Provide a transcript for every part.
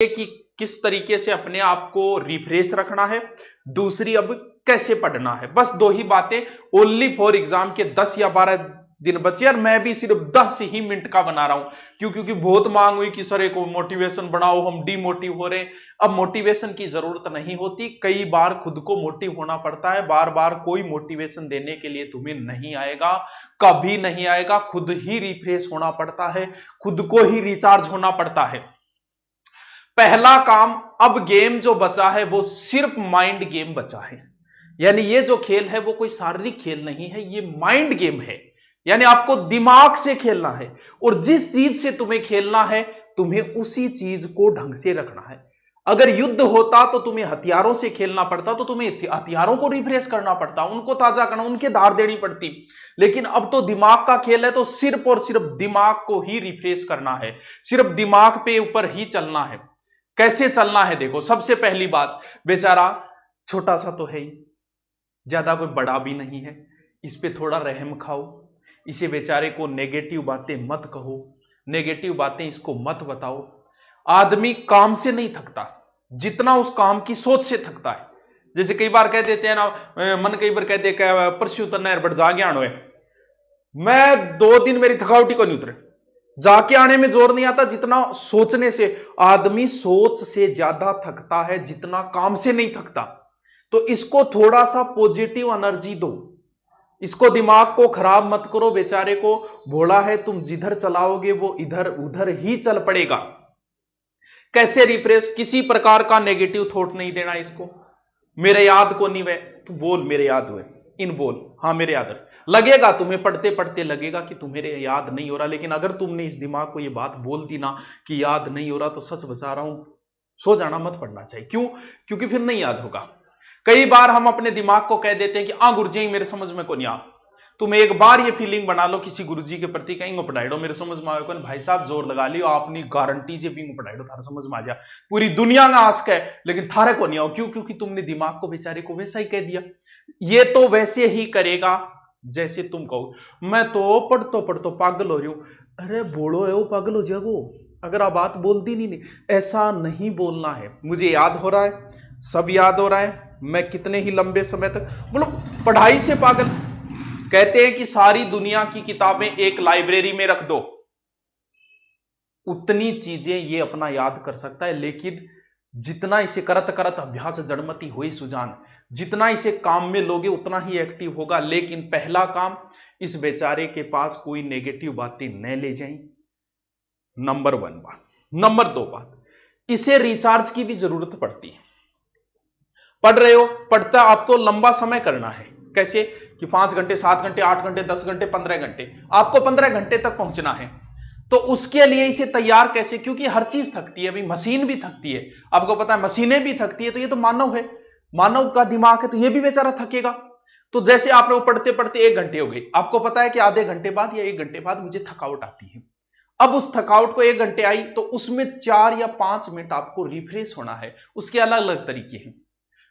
कि किस तरीके से अपने आप को रिफ्रेश रखना है, दूसरी अब कैसे पढ़ना है। बस दो ही बातें, ओनली फॉर एग्जाम के 10 या 12 दिन बचे और मैं भी सिर्फ 10 ही मिनट का बना रहा हूं। क्यों? क्योंकि बहुत मांग हुई कि सर एक मोटिवेशन बनाओ, हम डिमोटिव हो रहे हैं। अब मोटिवेशन की जरूरत नहीं होती, कई बार खुद को मोटिव होना पड़ता है। बार बार कोई मोटिवेशन देने के लिए तुम्हें नहीं आएगा, कभी नहीं आएगा। खुद ही रिफ्रेश होना पड़ता है, खुद को ही रिचार्ज होना पड़ता है। पहला काम, अब गेम जो बचा है वो सिर्फ माइंड गेम बचा है। यानी ये जो खेल है वो कोई शारीरिक खेल नहीं है, ये माइंड गेम है। यानी आपको दिमाग से खेलना है, और जिस चीज से तुम्हें खेलना है तुम्हें उसी चीज को ढंग से रखना है। अगर युद्ध होता तो तुम्हें हथियारों से खेलना पड़ता, तो तुम्हें हथियारों को रिफ्रेश करना पड़ता, उनको ताजा करना, उनके धार देनी पड़ती। लेकिन अब तो दिमाग का खेल है, तो सिर्फ और सिर्फ दिमाग को ही रिफ्रेश करना है, सिर्फ दिमाग पे ऊपर ही चलना है। कैसे चलना है देखो, सबसे पहली बात, बेचारा छोटा सा तो है ही, ज्यादा कोई बड़ा भी नहीं है, इस पे थोड़ा रहम खाओ। इसे बेचारे को नेगेटिव बातें मत कहो, नेगेटिव बातें इसको मत बताओ। आदमी काम से नहीं थकता जितना उस काम की सोच से थकता है। जैसे कई बार कह देते हैं ना, मन कई बार कहते हैं परसों उतरना है, बट जाके आनो है। मैं 2 दिन मेरी थकावटी को नहीं उतरे, जाके आने में जोर नहीं आता जितना सोचने से। आदमी सोच से ज्यादा थकता है जितना काम से नहीं थकता। तो इसको थोड़ा सा पॉजिटिव एनर्जी दो, इसको दिमाग को खराब मत करो। बेचारे को भोला है, तुम जिधर चलाओगे वो इधर उधर ही चल पड़ेगा। कैसे रिफ्रेश? किसी प्रकार का नेगेटिव थॉट नहीं देना इसको। मेरे याद को नहीं वे, तो बोल मेरे याद हुए, इन बोल हाँ मेरे याद है। लगेगा तुम्हें पढ़ते पढ़ते लगेगा कि तुम्हें याद नहीं हो रहा, लेकिन अगर तुमने इस दिमाग को ये बात बोल दी ना कि याद नहीं हो रहा, तो सच बता रहा हूं, सो जाना, मत पढ़ना चाहिए। क्यों? क्योंकि फिर नहीं याद होगा। कई बार हम अपने दिमाग को कह देते हैं कि आ गुरुजी मेरे समझ में को नहीं आ। तुम एक बार ये फीलिंग बना लो किसी गुरुजी के प्रति, कहीं पढ़ाई दो मेरे समझ में आए, भाई साहब जोर लगा लियो, आपने गारंटी से भी पढ़ाई दो, थारा समझ में आ जा। पूरी दुनिया में आस्क है, लेकिन थारे को नहीं आओ। क्यों? क्योंकि तुमने दिमाग को बेचारे को वैसा ही कह दिया। ये तो वैसे ही करेगा जैसे तुम कहो। मैं तो पढ़तो पागल हो रही हूं। अरे बोलो है वो पागल हो जाएगो, अगर आप बात बोलती नहीं, ऐसा नहीं बोलना है। मुझे याद हो रहा है, सब याद हो रहा है, मैं कितने ही लंबे समय तक बोलो पढ़ाई से पागल। कहते हैं कि सारी दुनिया की किताबें एक लाइब्रेरी में रख दो, उतनी चीजें ये अपना याद कर सकता है। लेकिन जितना इसे करत करत अभ्यास जड़मति हुई सुजान, जितना इसे काम में लोगे उतना ही एक्टिव होगा। लेकिन पहला काम, इस बेचारे के पास कोई नेगेटिव बातें न ले जाएं, नंबर 1 बात। नंबर 2 बात, इसे रिचार्ज की भी जरूरत पड़ती है। पढ़ रहे हो, पढ़ता आपको लंबा समय करना है। कैसे? कि 5 घंटे, 7 घंटे, 8 घंटे, 10 घंटे, 15 घंटे, आपको 15 घंटे तक पहुंचना है। तो उसके लिए इसे तैयार कैसे? क्योंकि हर चीज थकती है, अभी मशीन भी थकती है, आपको पता है, मशीनें भी थकती है। तो ये तो मानव है, मानव का दिमाग है, तो ये भी बेचारा थकेगा। तो जैसे आप लोग पढ़ते पढ़ते 1 घंटे हो गई, आपको पता है कि आधे घंटे बाद या 1 घंटे बाद मुझे थकावट आती है। अब उस थकावट को 1 घंटे आई, तो उसमें 4 या 5 मिनट आपको रिफ्रेश होना है। उसके अलग अलग तरीके हैं।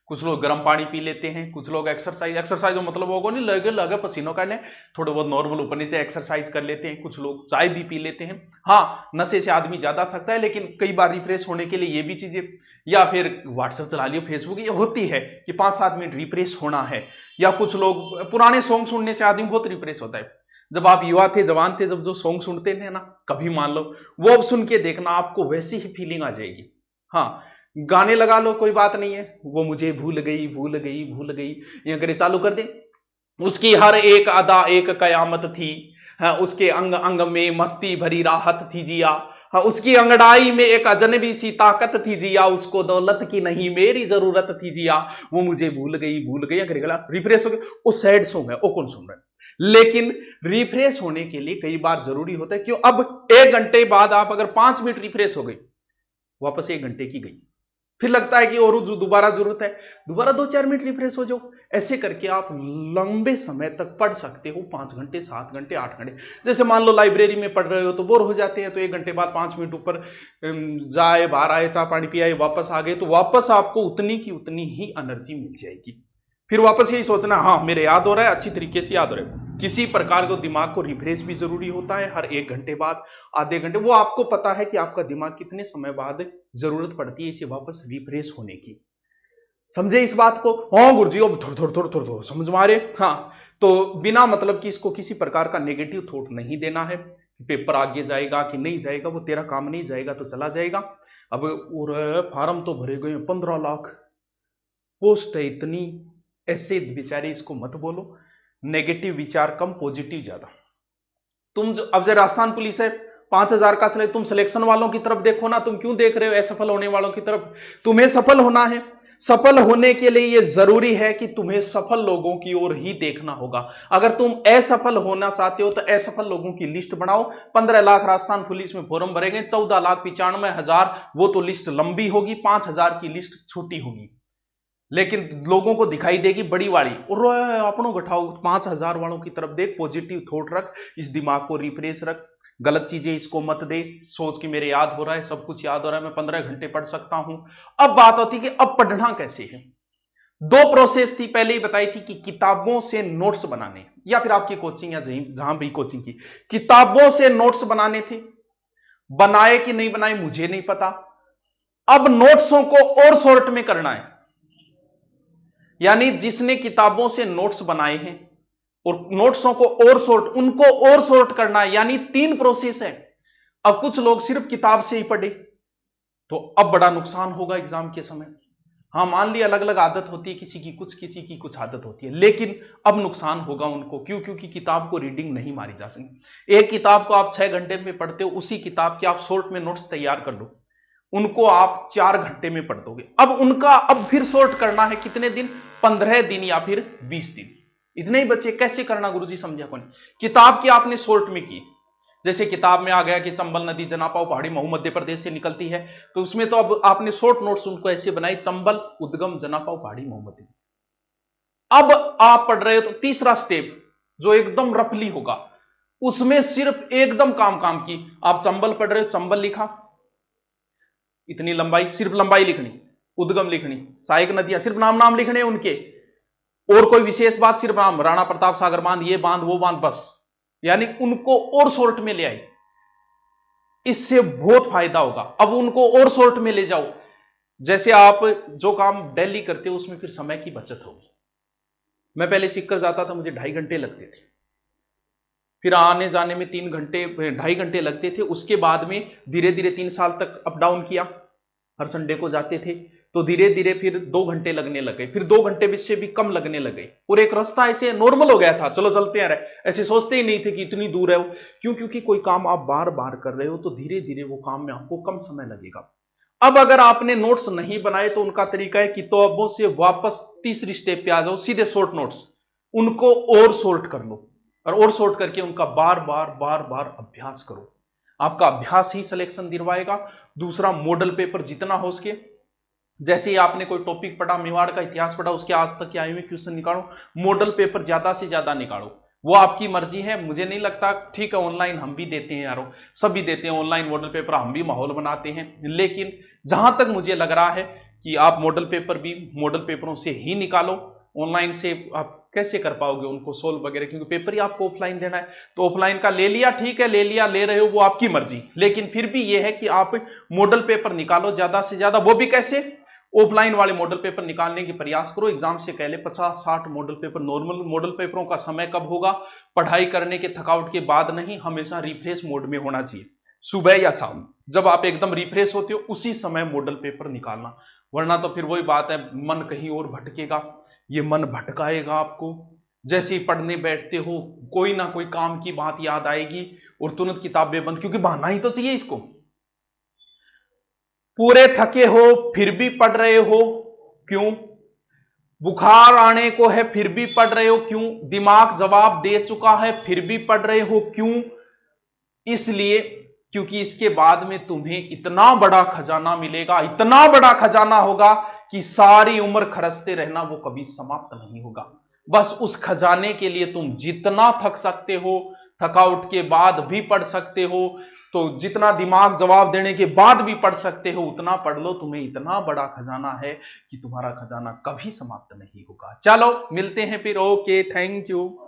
कुछ लोग गर्म पानी पी लेते हैं, कुछ लोग एक्सरसाइज का मतलब होगा नहीं, लगे लगे पसीनों करने, थोड़े बहुत नॉर्मल ऊपर नीचे एक्सरसाइज कर लेते हैं। कुछ लोग चाय भी पी लेते हैं। हाँ, नशे से आदमी ज्यादा थकता है, लेकिन कई बार रिफ्रेश होने के लिए ये भी चीजें, या फिर व्हाट्सएप चला लियो, फेसबुक, ये होती है कि 5-7 मिनट रिफ्रेश होना है। या कुछ लोग पुराने सॉन्ग सुनने से आदमी बहुत रिफ्रेश होता है। जब आप युवा थे, जवान थे, जब जो सॉन्ग सुनते थे ना, कभी मान लो वो अब सुन के देखना, आपको वैसी ही फीलिंग आ जाएगी। हाँ, गाने लगा लो, कोई बात नहीं है, वो मुझे भूल गई भूल गई भूल गई, ये करे चालू कर दे, उसकी हर एक अदा एक कयामत थी। हाँ, उसके अंग अंग में मस्ती भरी राहत थी जिया। हाँ, उसकी अंगड़ाई में एक अजनबी सी ताकत थी जिया, उसको दौलत की नहीं मेरी जरूरत थी जिया, वो मुझे भूल गई। अगर गला रिफ्रेश हो गया, वो सैड सॉन्ग है, वो कौन सुन रहा है। लेकिन रिफ्रेश होने के लिए कई बार जरूरी होता है। क्यों? अब 1 घंटे बाद आप अगर 5 मिनट रिफ्रेश हो गई, वापस 1 घंटे की गई, फिर लगता है कि और दोबारा जरूरत है, दोबारा 2-4 मिनट रिफ्रेश हो जाओ। ऐसे करके आप लंबे समय तक पढ़ सकते हो, 5 घंटे, 7 घंटे, 8 घंटे। जैसे मान लो लाइब्रेरी में पढ़ रहे हो तो बोर हो जाते हैं, तो 1 घंटे बाद 5 मिनट ऊपर जाए, बाहर आए, चाय पानी पियाए, वापस आ गए, तो वापस आपको उतनी की उतनी ही एनर्जी मिल जाएगी। फिर वापस यही सोचना, हाँ मेरे याद हो रहा है, अच्छी तरीके से याद हो रहा है। किसी प्रकार को दिमाग को रिफ्रेश भी जरूरी होता है, हर 1 घंटे बाद, आधे घंटे, वो आपको पता है कि आपका दिमाग कितने समय बाद जरूरत पड़ती है इसे वापस रिफ्रेश होने की। समझे इस बात को? हाँ गुरुजी अब थोड़ा थोड़ा थोड़ा थोड़ा समझ मारे। हाँ, तो बिना मतलब कि इसको किसी प्रकार का नेगेटिव थॉट नहीं देना है। पेपर आगे जाएगा कि नहीं जाएगा वो तेरा काम नहीं, जाएगा तो चला जाएगा। अब और फार्म तो भरे गए 15 लाख, पोस्ट है इतनी, ऐसे बेचारे इसको मत बोलो। नेगेटिव विचार कम, पॉजिटिव ज्यादा। तुम जो अब जो राजस्थान पुलिस है 5,000 का सिलेक्शन, तुम सिलेक्शन वालों की तरफ देखो ना, तुम क्यों देख रहे हो असफल होने वालों की तरफ? तुम्हें सफल होना है। सफल होने के लिए यह जरूरी है कि तुम्हें सफल लोगों की ओर ही देखना होगा। अगर तुम असफल होना चाहते हो तो असफल लोगों की लिस्ट बनाओ। 15 लाख राजस्थान पुलिस में फॉर्म भरेंगे, 14,95,000 वो तो लिस्ट लंबी होगी, 5,000 की लिस्ट छोटी होगी, लेकिन लोगों को दिखाई देगी बड़ी वाली। और अपनों घटाओ 5,000 वालों की तरफ देख, पॉजिटिव थॉट रख, इस दिमाग को रिफ्रेश रख, गलत चीजें इसको मत दे। सोच कि मेरे याद हो रहा है, सब कुछ याद हो रहा है, मैं 15 घंटे पढ़ सकता हूं। अब बात होती कि अब पढ़ना कैसे है। 2 प्रोसेस थी, पहले ही बताई थी कि किताबों से नोट्स बनाने, या फिर आपकी कोचिंग या जहां भी कोचिंग की, किताबों से नोट्स बनाने थे। बनाए कि नहीं बनाए मुझे नहीं पता। अब नोट्सों को और शॉर्ट में करना है, यानी जिसने किताबों से नोट्स बनाए हैं और नोट्सों को और शॉर्ट, उनको और शॉर्ट करना है, यानी 3 प्रोसेस है। अब कुछ लोग सिर्फ किताब से ही पढ़े तो अब बड़ा नुकसान होगा एग्जाम के समय। हाँ मान लिया अलग अलग आदत होती है, किसी की कुछ, किसी की कुछ आदत होती है, लेकिन अब नुकसान होगा उनको। क्यों? क्योंकि किताब को रीडिंग नहीं मारी जा सकती। एक किताब को आप 6 घंटे में पढ़ते हो, उसी किताब के आप शॉर्ट में नोट्स तैयार कर लो, उनको आप 4 घंटे में पढ़ दोगे। अब उनका अब फिर शॉर्ट करना है कितने दिन? 15 दिन या फिर 20 दिन। इतने ही बचे। कैसे करना गुरुजी समझा कौन? किताब की आपने शॉर्ट में की, जैसे किताब में आ गया कि चंबल नदी जनापाव पहाड़ी महू मध्य प्रदेश से निकलती है, तो उसमें तो अब आपने शॉर्ट नोट्स उनको ऐसे बनाई, चंबल उद्गम जनापाव पहाड़ी महू मध्य। अब आप पढ़ रहे हो तो तीसरा स्टेप जो एकदम रफली होगा, उसमें सिर्फ एकदम काम काम की, आप चंबल पढ़ रहे हो, चंबल लिखा, इतनी लंबाई, सिर्फ लंबाई लिखनी, उद्गम लिखनी, सहायक नदियां सिर्फ नाम नाम लिखने उनके, और कोई विशेष बात सिर्फ नाम, राणा प्रताप सागर बांध, ये बांध वो बांध, बस। यानी उनको और शॉर्ट में ले आई, इससे बहुत फायदा होगा। अब उनको और शॉर्ट में ले जाओ, जैसे आप जो काम डेली करते हो उसमें फिर समय की बचत होगी। मैं पहले सीख कर जाता था, मुझे 2.5 घंटे लगते थे, फिर आने जाने में 3 घंटे 2.5 घंटे लगते थे। उसके बाद में धीरे धीरे 3 साल तक अप डाउन किया, हर संडे को जाते थे, तो धीरे धीरे फिर 2 घंटे लगने लगे, फिर 2 घंटे से भी कम लगने लगे, और एक रास्ता ऐसे नॉर्मल हो गया था, चलो चलते हैं रहे, ऐसे सोचते ही नहीं थे कि इतनी दूर है वो। क्यों? क्योंकि कोई काम आप बार बार कर रहे हो तो धीरे धीरे वो काम में आपको कम समय लगेगा। अब अगर आपने नोट्स नहीं बनाए तो उनका तरीका है किताबों से वापस तीसरी स्टेप पे आ जाओ, सीधे शॉर्ट नोट्स, उनको और शॉर्ट कर लो, और शॉर्ट करके उनका बार बार बार बार अभ्यास करो। आपका अभ्यास ही सिलेक्शन दिलवाएगा। दूसरा, मॉडल पेपर जितना हो सके, जैसे ही आपने कोई टॉपिक पढ़ा, मेवाड़ का इतिहास पढ़ा, उसके आज तक के आए हुए क्वेश्चन निकालो, मॉडल पेपर ज्यादा से ज्यादा निकालो। वो आपकी मर्जी है, मुझे नहीं लगता, ठीक है ऑनलाइन हम भी देते हैं यारो, सभी देते हैं ऑनलाइन मॉडल पेपर, हम भी माहौल बनाते हैं, लेकिन जहां तक मुझे लग रहा है कि आप मॉडल पेपर भी मॉडल पेपरों से ही निकालो। ऑनलाइन से आप कैसे कर पाओगे उनको सोल्व वगैरह, क्योंकि पेपर ही आपको ऑफलाइन देना है। तो ऑफलाइन का ले लिया, ठीक है ले लिया, ले रहे हो वो आपकी मर्जी, लेकिन फिर भी यह है कि आप मॉडल पेपर निकालो ज्यादा से ज्यादा। वो भी कैसे? ऑफलाइन वाले मॉडल पेपर निकालने की प्रयास करो। एग्जाम से पहले 50-60 मॉडल पेपर। नॉर्मल मॉडल पेपरों का समय कब होगा? पढ़ाई करने के थकावट के बाद नहीं, हमेशा रिफ्रेश मोड में होना चाहिए, सुबह या शाम, जब आप एकदम रिफ्रेश होते हो उसी समय मॉडल पेपर निकालना। वरना तो फिर वही बात है, मन कहीं और भटकेगा, ये मन भटकाएगा आपको। जैसे ही पढ़ने बैठते हो कोई ना कोई काम की बात याद आएगी और तुरंत किताबें बंद, क्योंकि बहाना ही तो चाहिए इसको। पूरे थके हो फिर भी पढ़ रहे हो, क्यों? बुखार आने को है फिर भी पढ़ रहे हो, क्यों? दिमाग जवाब दे चुका है फिर भी पढ़ रहे हो, क्यों? इसलिए क्योंकि इसके बाद में तुम्हें इतना बड़ा खजाना मिलेगा, इतना बड़ा खजाना होगा कि सारी उम्र खरचते रहना, वो कभी समाप्त नहीं होगा। बस उस खजाने के लिए तुम जितना थक सकते हो, थकावट के बाद भी पढ़ सकते हो, तो जितना दिमाग जवाब देने के बाद भी पढ़ सकते हो उतना पढ़ लो, तुम्हें इतना बड़ा खजाना है कि तुम्हारा खजाना कभी समाप्त नहीं होगा। चलो मिलते हैं फिर, ओके, थैंक यू।